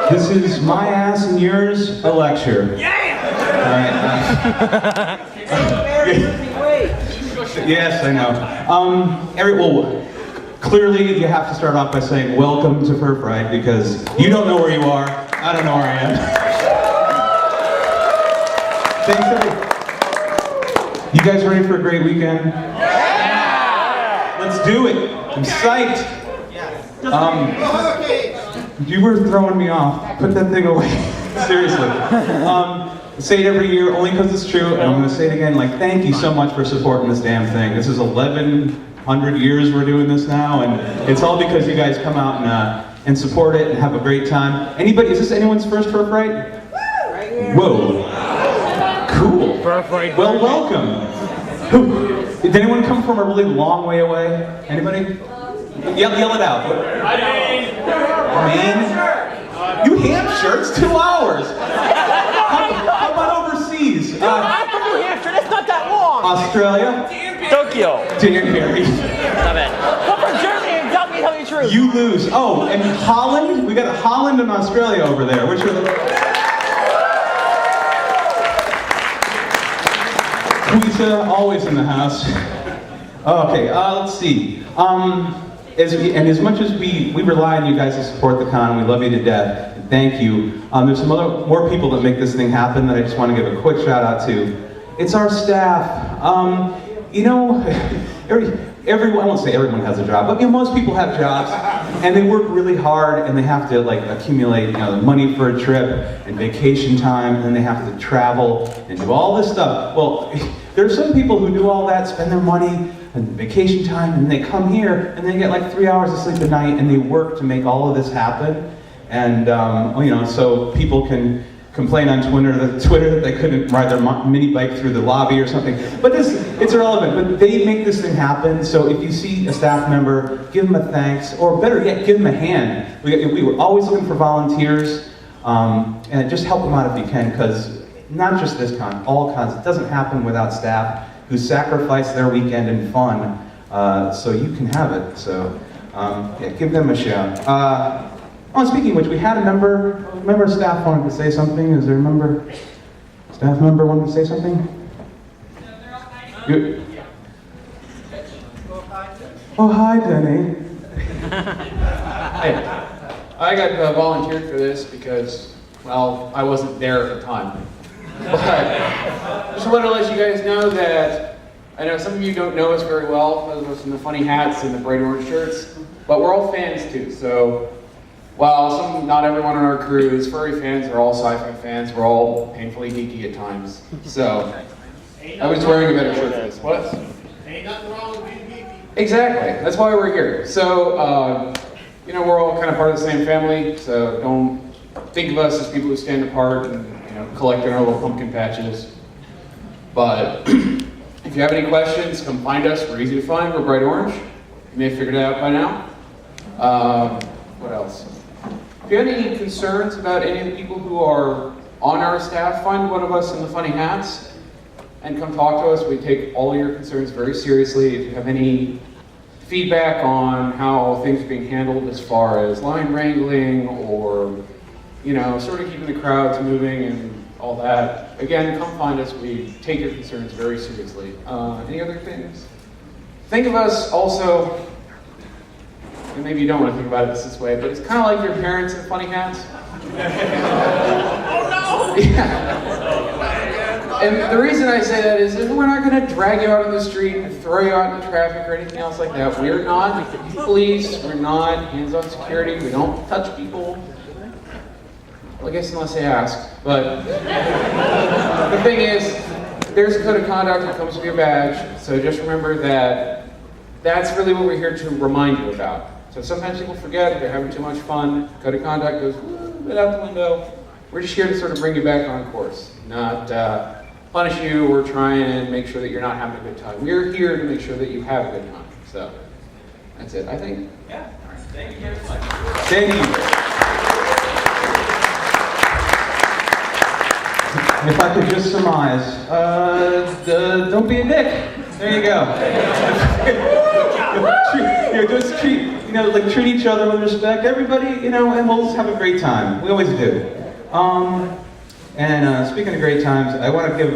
This is my ass and yours, a lecture. Yeah! Yes, I know. Clearly you have to start off by saying welcome to Furfright because you don't know where you are, I don't know where I am. Thanks, everybody. You guys ready for a great weekend? Yeah! Let's do it. I'm psyched. You were throwing me off. Put that thing away. Seriously. Say it every year only because it's true, and I'm going to say it again. Thank you so much for supporting this damn thing. This is 1,100 years we're doing this now, and it's all because you guys come out and support it and have a great time. Anybody? Is this anyone's first Furfright? Right here. Whoa. Cool. Well, welcome. Did anyone come from a really long way away? Anybody? Yell it out. Maine? New Hampshire? It's 2 hours. How about overseas? I'm from New Hampshire, that's not that long. Australia? Tokyo. Danbury. Stop it. Come from Germany and tell me the truth. You lose. Oh, and Holland? We got Holland and Australia over there. Which are the... Quita, always in the house. Okay, let's see. As much as we rely on you guys to support the con, we love you to death. Thank you. There's some more people that make this thing happen that I just want to give a quick shout out to. It's our staff. Everyone, I won't say everyone has a job, but most people have jobs, and they work really hard, and they have to accumulate the money for a trip and vacation time, and then they have to travel and do all this stuff. Well, there are some people who do all that, spend their money and vacation time, and they come here and they get 3 hours of sleep a night, and they work to make all of this happen. And so people can complain on Twitter that they couldn't ride their mini bike through the lobby or something. But it's irrelevant. But they make this thing happen. So if you see a staff member, give them a thanks, or better yet, give them a hand. We were always looking for volunteers, and just help them out if you can, because not just this con, all cons, it doesn't happen without staff who sacrifice their weekend and fun so you can have it. So give them a shout. Speaking of which, we had a member of staff wanted to say something. Is there a staff member wanted to say something? Oh, hi, Denny. Hey, I got volunteered for this because, well, I wasn't there at the time. But I just wanted to let you guys know that I know some of you don't know us very well, those of us in the funny hats and the bright orange shirts, but we're all fans too. So while not everyone on our crew is furry fans, they're all sci-fi fans. We're all painfully geeky at times. So I was wearing a better shirt for this. What? Ain't nothing wrong with being geeky. Exactly. That's why we're here. So we're all kind of part of the same family. So don't think of us as people who stand apart and collecting our little pumpkin patches. But if you have any questions, come find us. We're easy to find. We're bright orange. You may have figured it out by now. What else? If you have any concerns about any of the people who are on our staff, find one of us in the funny hats and come talk to us. We take all your concerns very seriously. If you have any feedback on how things are being handled as far as line wrangling or sort of keeping the crowds moving and all that, again, come find us. We take your concerns very seriously. Any other things? Think of us also, and maybe you don't want to think about it this way, but it's kind of like your parents in funny hats. Oh no! Yeah. And the reason I say that is that we're not going to drag you out on the street and throw you out in the traffic or anything else like that. We're not police. We're not hands-on security. We don't touch people. Well, I guess unless they ask. But the thing is, there's a code of conduct that comes with your badge. So just remember that that's really what we're here to remind you about. So sometimes people forget, they're having too much fun. Code of conduct goes a little bit out the window. We're just here to sort of bring you back on course, not punish you or try and make sure that you're not having a good time. We're here to make sure that you have a good time. So that's it, I think. Yeah. All right. Thank you very much. Thank you. If I could just surmise, don't be a dick. There you go. Just treat, treat each other with respect. Everybody, and we'll just have a great time. We always do. Speaking of great times, I want to give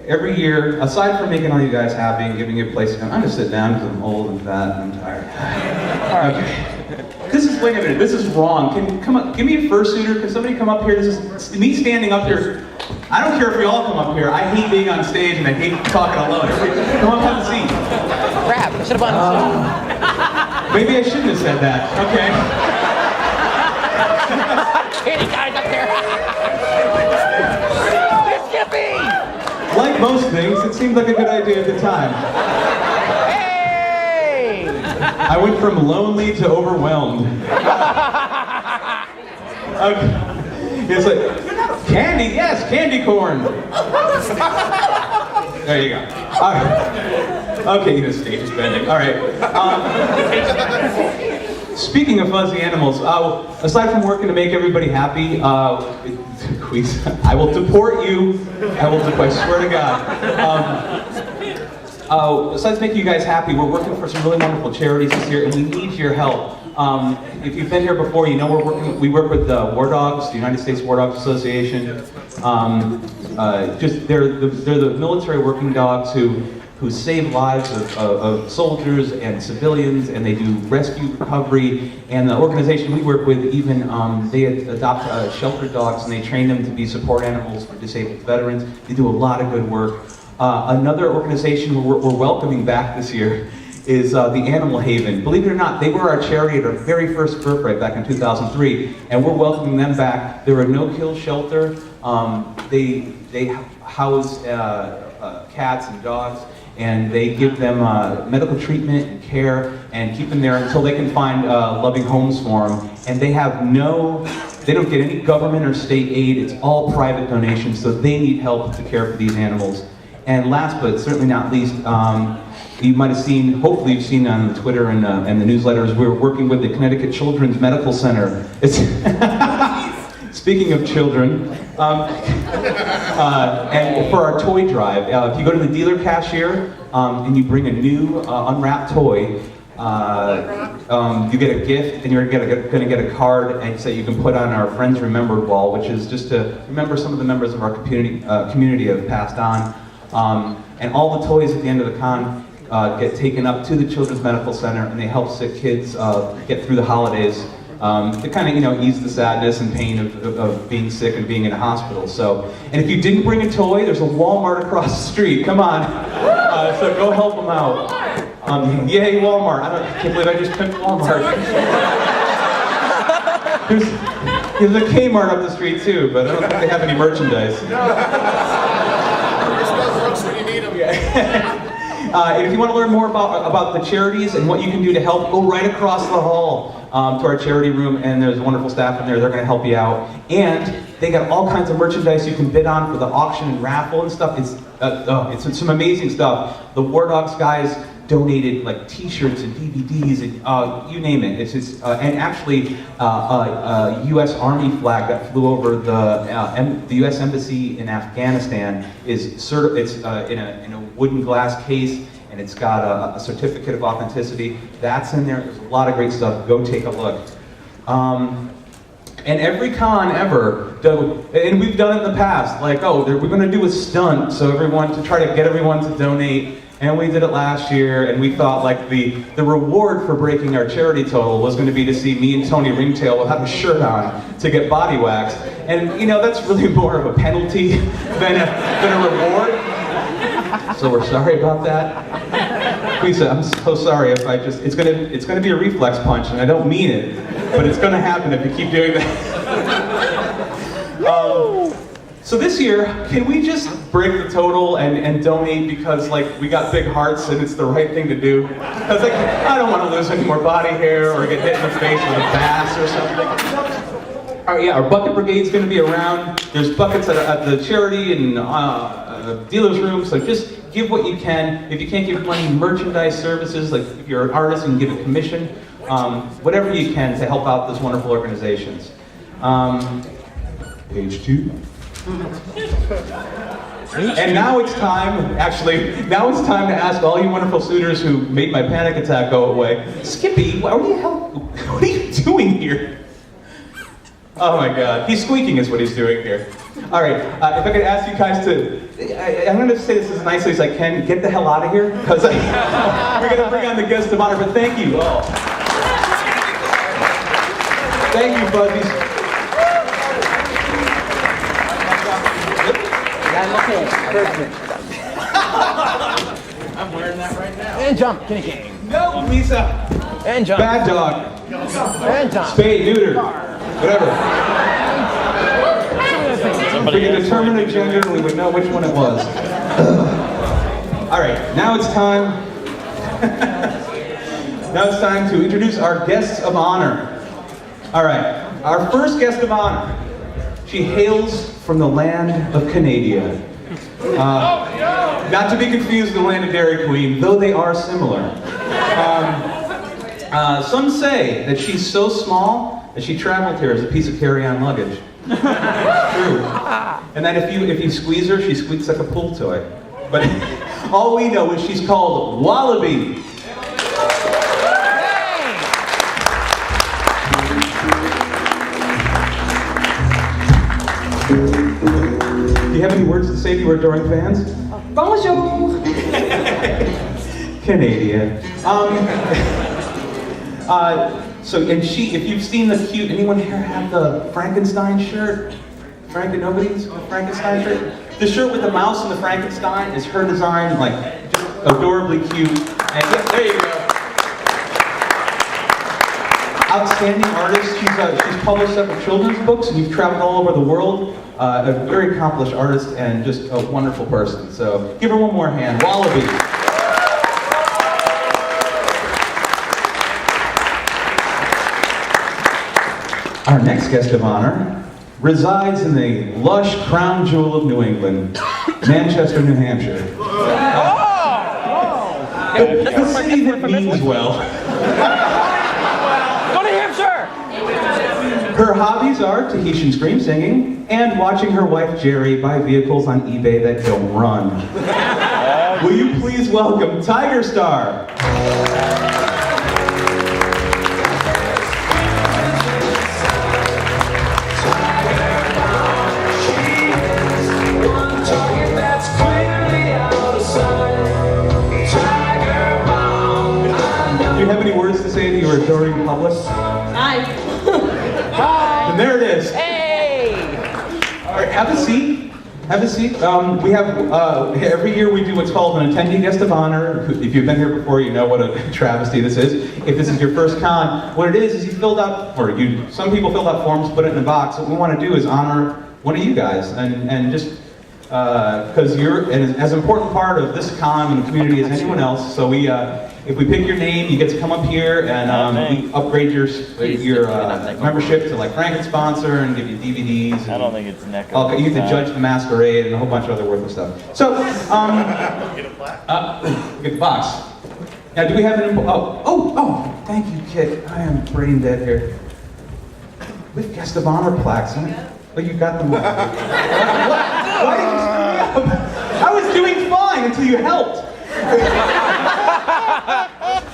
every year, aside from making all you guys happy and giving you a place to come, I'm gonna sit down because I'm old and fat and I'm tired. Okay. Wait a minute, this is wrong. Can you come up, give me a fursuiter? Can somebody come up here? This is me standing up here. I don't care if we all come up here. I hate being on stage and I hate talking alone. Come up, have a seat. Crap, I should have gone. Maybe I shouldn't have said that. Okay. Any guys up there? Skippy! Like most things, it seemed like a good idea at the time. Hey! I went from lonely to overwhelmed. Okay. It's like, candy, yes, candy corn. There you go. All right. Okay, the stage is bending. All right. Speaking of fuzzy animals, aside from working to make everybody happy, I will deport you. I swear to God. Besides making you guys happy, we're working for some really wonderful charities this year, and we need your help. If you've been here before, you know we work with War Dogs, the United States War Dogs Association. They're the military working dogs who save lives of soldiers and civilians, and they do rescue, recovery, and the organization we work with even, they adopt shelter dogs and they train them to be support animals for disabled veterans. They do a lot of good work. Another organization we're welcoming back this year is the Animal Haven. Believe it or not, they were our charity at our very first Furfright back in 2003, and we're welcoming them back. They're a no-kill shelter. They house cats and dogs, and they give them medical treatment and care and keep them there until they can find loving homes for them. And they don't get any government or state aid. It's all private donations, so they need help to care for these animals. And last but certainly not least, you might have seen, hopefully you've seen on Twitter and the newsletters, we're working with the Connecticut Children's Medical Center. It's speaking of children, and for our toy drive, if you go to the dealer cashier and you bring a new unwrapped toy, you get a gift, and you're going to get a card and so you can put on our Friends Remembered wall, which is just to remember some of the members of our community have passed on. And all the toys at the end of the con get taken up to the Children's Medical Center, and they help sick kids get through the holidays to kind of ease the sadness and pain of being sick and being in a hospital. So, and if you didn't bring a toy, there's a Walmart across the street. Come on, so go help them out. Yay, Walmart! I can't believe I just picked Walmart. There's a Kmart up the street too, but I don't think they have any merchandise. And if you want to learn more about the charities and what you can do to help, go right across the hall to our charity room, and there's wonderful staff in there. They're going to help you out. And they got all kinds of merchandise you can bid on for the auction and raffle and stuff. It's some amazing stuff. The War Dogs guys donated like T-shirts and DVDs and you name it. And actually a U.S. Army flag that flew over the U.S. Embassy in Afghanistan it's in a wooden glass case, and it's got a certificate of authenticity. That's in there. There's a lot of great stuff. Go take a look. And every con ever, and we've done it in the past, like, we're going to do a stunt to try to get everyone to donate. And we did it last year, and we thought like the reward for breaking our charity total was going to be to see me and Tony Ringtail without a shirt on to get body waxed. And that's really more of a penalty than a reward. So we're sorry about that. Please, I'm so sorry if it's gonna be a reflex punch, and I don't mean it, but it's gonna happen if you keep doing that. So this year, can we just break the total and donate because we got big hearts and it's the right thing to do? Because I don't want to lose any more body hair or get hit in the face with a bass or something. Our bucket brigade's going to be around. There's buckets at the charity and dealer's room, so just give what you can. If you can't give money, merchandise, services, like if you're an artist, you can give a commission, whatever you can to help out those wonderful organizations. Page 2. And now it's time, now it's time to ask all you wonderful suitors who made my panic attack go away. Skippy, what are you doing here? Oh my God, he's squeaking is what he's doing here. All right, if I could ask you guys to, I'm going to say this as nicely as I can, get the hell out of here, because we're going to bring on the guest of honor, but thank you all. Thank you, Fuzzies. I'm wearing that right now. And jump, Kenny King. No, Lisa. And jump. Bad dog. And jump. Spade, neuter. Whatever. We could determine a gender and we would know which one it was. All right, now it's time. Now it's time to introduce our guests of honor. All right, our first guest of honor. She hails from the land of Canada. Not to be confused with the land of Dairy Queen, though they are similar. Some say that she's so small that she traveled here as a piece of carry-on luggage. True. And that if you squeeze her, she squeaks like a pool toy. But all we know is she's called Wallaby. Do you have any words to say to your adoring fans? Bonjour! Canadian. If you've seen the cute, anyone here have the Frankenstein shirt? Nobody's Frankenstein shirt? The shirt with the mouse and the Frankenstein is her design, like, just adorably cute. And yeah, there you go. Outstanding artist. She's published several children's books, and you've traveled all over the world. A very accomplished artist and just a wonderful person. So give her one more hand. Wallaby. Our next guest of honor resides in the lush crown jewel of New England, Manchester, New Hampshire. The city that means well. Go to Hampshire! Her hobbies are Tahitian scream singing and watching her wife Jerry buy vehicles on eBay that don't run. Will you please welcome Tiger Star? Do you have any words to say to your adoring public? Hi. And there it is. Hey! All right, have a seat. Have a seat. We have, every year we do what's called an attendee guest of honor. If you've been here before, you know what a travesty this is. If this is your first con, what it is you filled out, some people filled out forms, put it in a box. What we want to do is honor one of you guys, and just, because you're as important part of this con and the community as anyone else, so if we pick your name, you get to come up here and we upgrade your membership to like Franken sponsor and give you DVDs. And, I don't think it's neck. Okay, you get to judge the masquerade and a whole bunch of other worthless stuff. So, get the box. Now, do we have an Oh, thank you, Kit. I am brain dead here. With guest of honor plaques, huh? Oh, you got them all. Why did you screw me up? I was doing fine until you helped.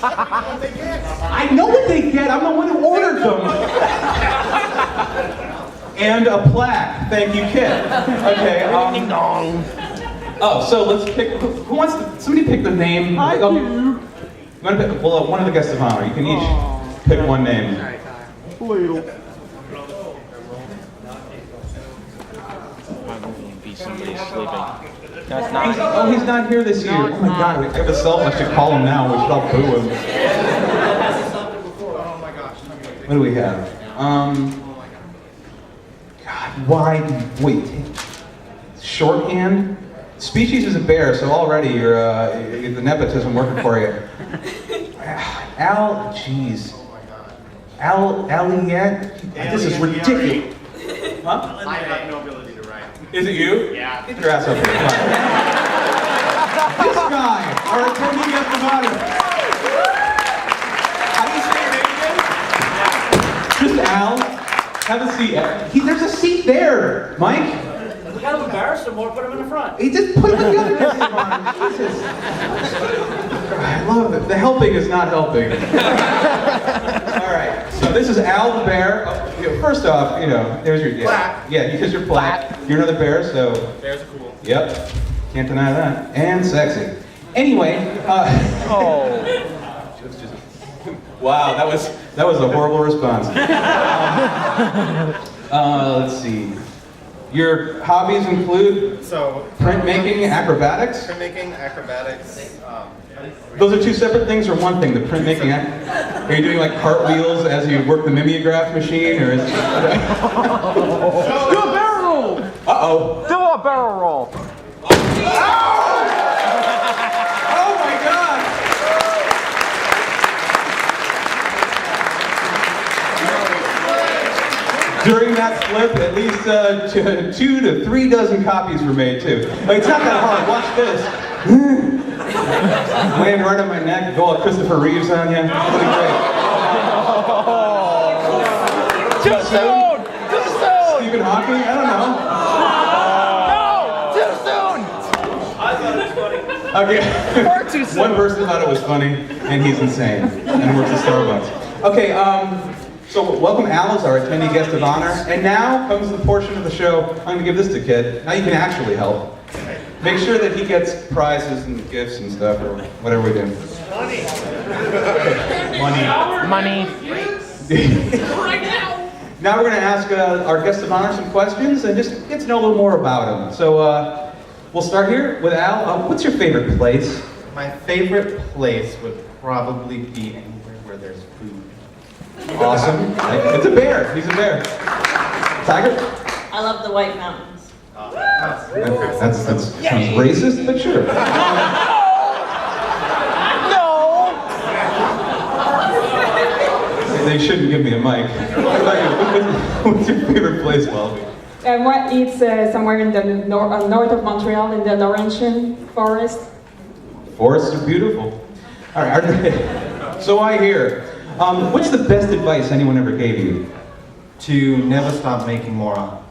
I know what they get. I'm the one who ordered them. And a plaque. Thank you, Kit. Okay. Ding dong. Oh, so let's pick. Who wants to? Somebody pick the name. I do. You want to pick? Well, one of the guests of honor. You can each pick one name. Be somebody sleeping. That's not. He's not here this year. Oh my God, I have a cell phone. I should call him now. We should all boo him. What do we have? God, why? Wait. Shorthand. Species is a bear, so already you're the nepotism working for you. Aliette. This is ridiculous. Huh? I have no ability to write. Is it you? Yeah. Get your ass up here. Come on. This guy, our attendee guest of honor. How do you say your name again? Just Al. Have a seat. There's a seat there, Mike. We gotta embarrass him more, put him in the front. He just put the other guest of honor. Jesus. I love it. The helping is not helping. All right. So this is Al the bear. First off, there's your Plaque. Yeah, because you're plaque. You're another bear, so. Bears are cool. Yep. Can't deny that. And sexy. Anyway. Wow, that was a horrible response. Let's see. Your hobbies include printmaking, acrobatics? Printmaking, acrobatics. Those are two separate things or one thing, the printmaking? Are you doing like cartwheels as you work the mimeograph machine, or is Do a barrel roll! Uh-oh. Do a barrel roll! Oh my God! During that flip, at least 2 to 3 dozen copies were made too. Like, it's not that hard. Watch this. Land right on my neck, go all Christopher Reeves on you. It'll be great. Too soon! Too soon! Stephen Hawking? I don't know. No! Too soon! I thought it was funny. Okay. Far too soon. One person thought it was funny, and he's insane, and works at Starbucks. Okay, so welcome Al as our attendee guest of honor, and now comes the portion of the show. I'm going to give this to Kid. Now you can actually help. Make sure that he gets prizes and gifts and stuff, or whatever we do. Money. Money. Now we're going to ask our guest of honor some questions and just get to know a little more about him. So we'll start here with Al. What's your favorite place? My favorite place would probably be anywhere where there's food. Awesome. It's a bear. He's a bear. Tiger? I love the White Mountains. That sounds racist, but sure. No! They shouldn't give me a mic. What about you? What's your favorite place, Welby? It's somewhere in the north of Montreal, in the Laurentian forest. Forests are beautiful. All right. So I hear. What's the best advice anyone ever gave you? To never stop making more art.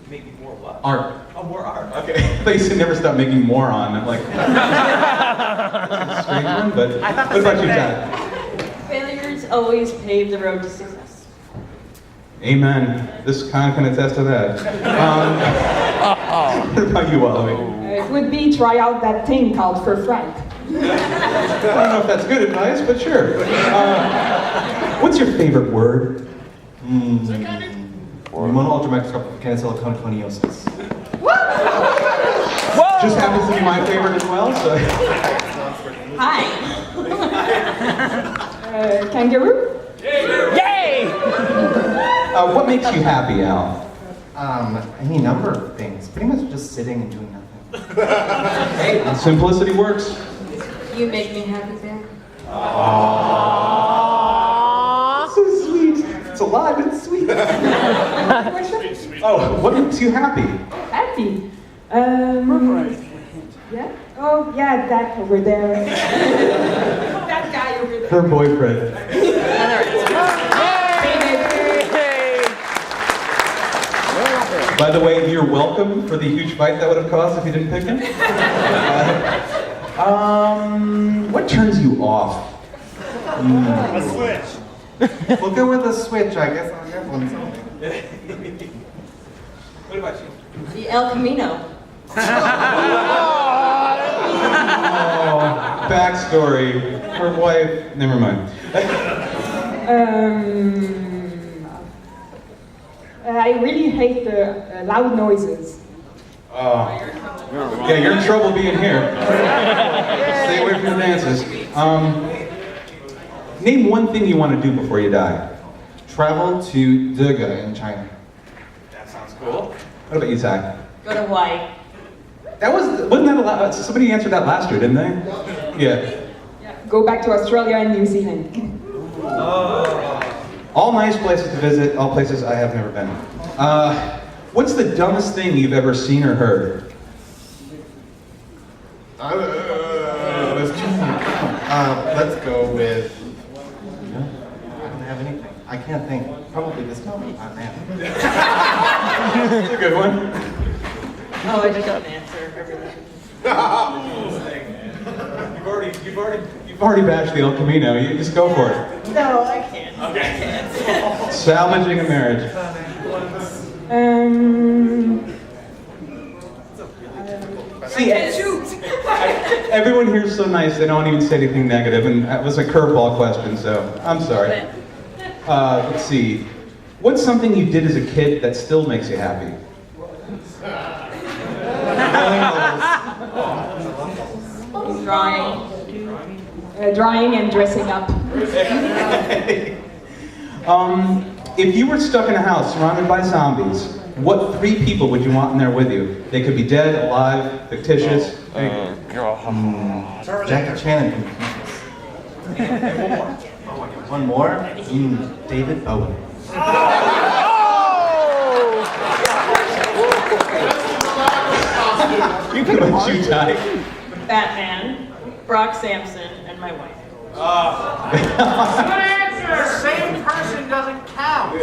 Making more what? Art. Oh, more art. Okay. I thought you said never stop making moron. I'm like, that's a strange one, but what about you, Todd? Failures always pave the road to success. Amen. This con can attest to that. What about you, Wally? It would be try out that thing called Furfright. I don't know if that's good advice, but sure. What's your favorite word? Mono ultramicroscopic cancelcontoniosis. Just happens to be my favorite as well, so. Hi. Kangaroo? Yay! What makes you happy, Al? Any number of things. Pretty much just sitting and doing nothing. Hey, simplicity works. You make me happy, Bear. So sweet. It's alive and sweet. Oh, what makes you happy? Happy. Yeah? Oh, yeah, that over there. That guy over there. Her boyfriend. By the way, you're welcome for the huge fight that would have caused if you didn't pick him. What turns you off? A switch. We'll go with a switch, I guess. I'll get one something. What about you? The El Camino. Oh, backstory. Her wife. Never mind. I really hate the loud noises. Yeah, you're in trouble being here. Stay away from the dances. Name one thing you want to do before you die. Travel to Deге in China. That sounds cool. What about you, Ty? Go to Hawaii. Wasn't that somebody answered that last year, didn't they? Yeah. Go back to Australia and New Zealand. All nice places to visit, all places I have never been. What's the dumbest thing you've ever seen or heard? Let's go with. I don't have anything. I can't think. Probably this movie. That's a good one. Oh, I didn't answer everything. You've already bashed the El Camino. You just go for it. No, I can't. Okay. I can't. Salvaging a marriage. See, everyone here is so nice, they don't even say anything negative, and that was a curveball question, so I'm sorry. Let's see. What's something you did as a kid that still makes you happy? Drawing. Drawing and dressing up. If you were stuck in a house surrounded by zombies, what 3 people would you want in there with you? They could be dead, alive, fictitious. Jackie Chan and one more. David Bowie. You could have you die. Batman, Brock Sampson, and my wife. Good answer! Same person doesn't count.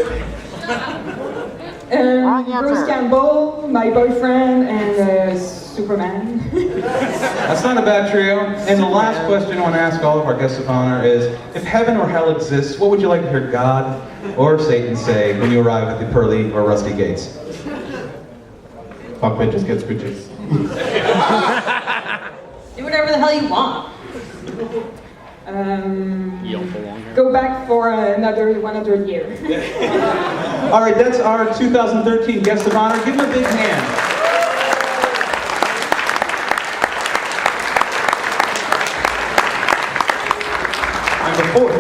Bruce Campbell, my boyfriend, and Superman. That's not a bad trio. And the last question I want to ask all of our guests of honor is, if heaven or hell exists, what would you like to hear God or Satan say when you arrive at the pearly or rusty gates? Fuck bitches, get bitches. Do whatever the hell you want. Go back for another 100 years. All right, that's our 2013 guest of honor. Give them a big hand. And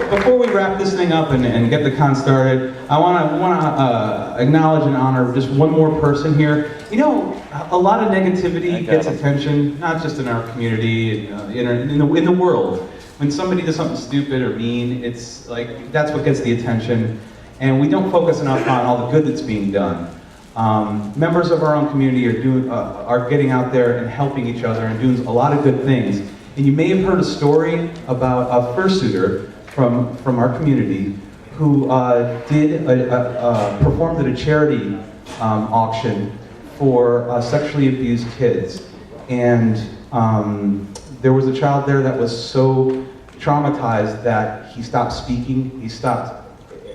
before we wrap this thing up and get the con started, I want to acknowledge and honor just one more person here. You know, a lot of negativity gets attention, not just in our community, in the world. When somebody does something stupid or mean, it's like, that's what gets the attention. And we don't focus enough on all the good that's being done. Members of our own community are getting out there and helping each other and doing a lot of good things. And you may have heard a story about a fursuiter from our community who performed at a charity auction for sexually abused kids. And there was a child there that was so traumatized that he stopped speaking, he stopped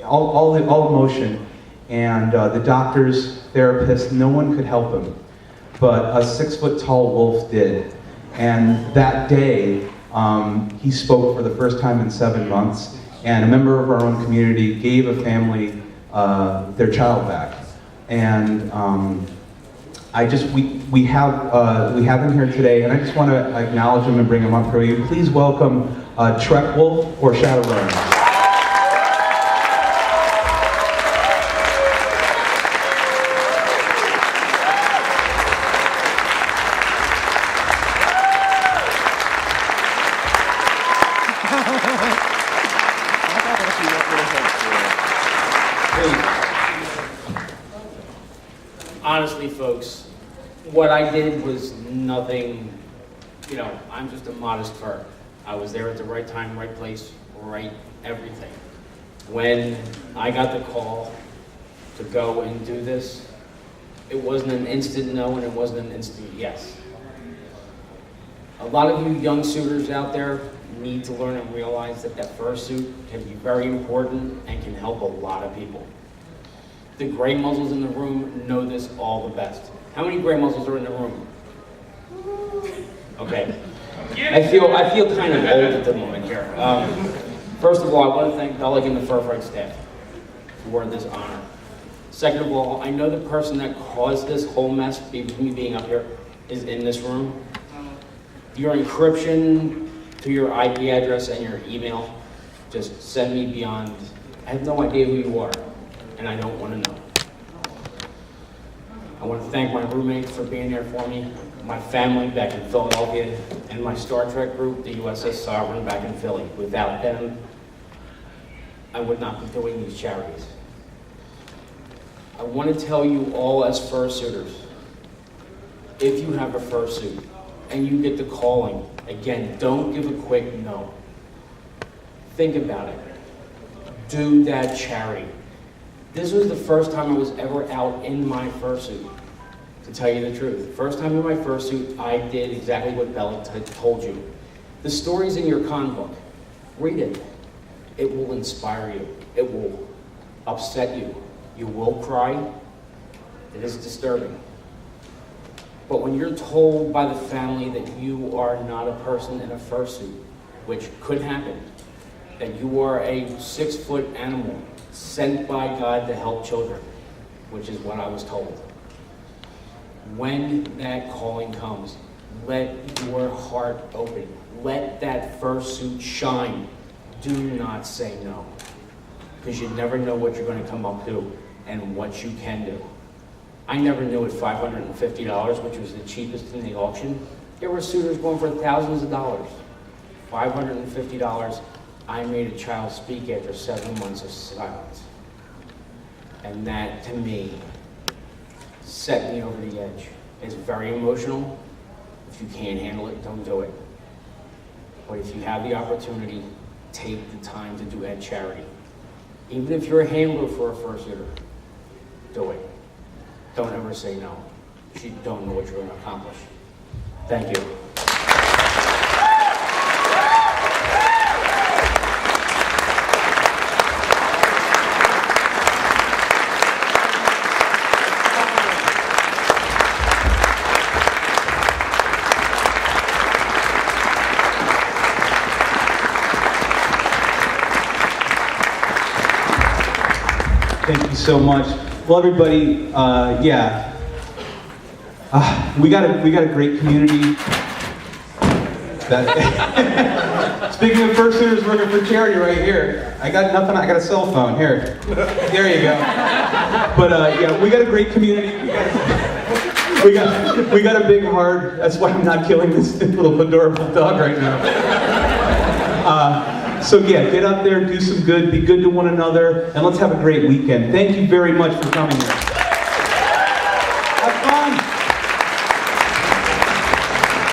all emotion, and the doctors, therapists, no one could help him. But a 6-foot-tall wolf did. And that day, he spoke for the first time in 7 months, and a member of our own community gave a family their child back. And we have him here today, and I just want to acknowledge him and bring him up for you. Please welcome Trek Wolf or Shadowrun. Honestly, folks, what I did was nothing, I'm just a modest fur. I was there at the right time, right place, right everything. When I got the call to go and do this, it wasn't an instant no and it wasn't an instant yes. A lot of you young suitors out there need to learn and realize that that fursuit can be very important and can help a lot of people. The gray muzzles in the room know this all the best. How many gray muzzles are in the room? Okay. I feel kind of old at the moment here. First of all, I want to thank Bellick and the Furfright staff for this honor. Second of all, I know the person that caused this whole mess, me being up here, is in this room. Your encryption to your IP address and your email just send me beyond. I have no idea who you are, and I don't want to know. I want to thank my roommates for being there for me, my family back in Philadelphia, and my Star Trek group, the USS Sovereign, back in Philly. Without them, I would not be doing these charities. I want to tell you all as fursuiters, if you have a fursuit and you get the calling, again, don't give a quick no. Think about it. Do that charity. This was the first time I was ever out in my fursuit. to tell you the truth. First time in my fursuit, I did exactly what Bella told you. The story's in your con book. Read it. It will inspire you. It will upset you. You will cry. It is disturbing. But when you're told by the family that you are not a person in a fursuit, which could happen, that you are a 6-foot animal sent by God to help children, which is what I was told. When that calling comes, let your heart open. Let that fursuit shine. Do not say no, because you never know what you're going to come up to and what you can do. I never knew at $550, which was the cheapest in the auction, there were suitors going for thousands of dollars. $550, I made a child speak after 7 months of silence. And that, to me, set me over the edge. It's very emotional. If you can't handle it, don't do it. But if you have the opportunity, take the time to do that charity. Even if you're a handler for a fursuiter, do it. Don't ever say no, because you don't know what you're going to accomplish. Thank you. Thank you so much. Well, everybody, we got a great community. Speaking of fursuiters working for charity right here, I got nothing. I got a cell phone here. There you go. But we got a great community. We got a big heart. That's why I'm not killing this little adorable dog right now. So yeah, get out there, do some good, be good to one another, and let's have a great weekend. Thank you very much for coming here.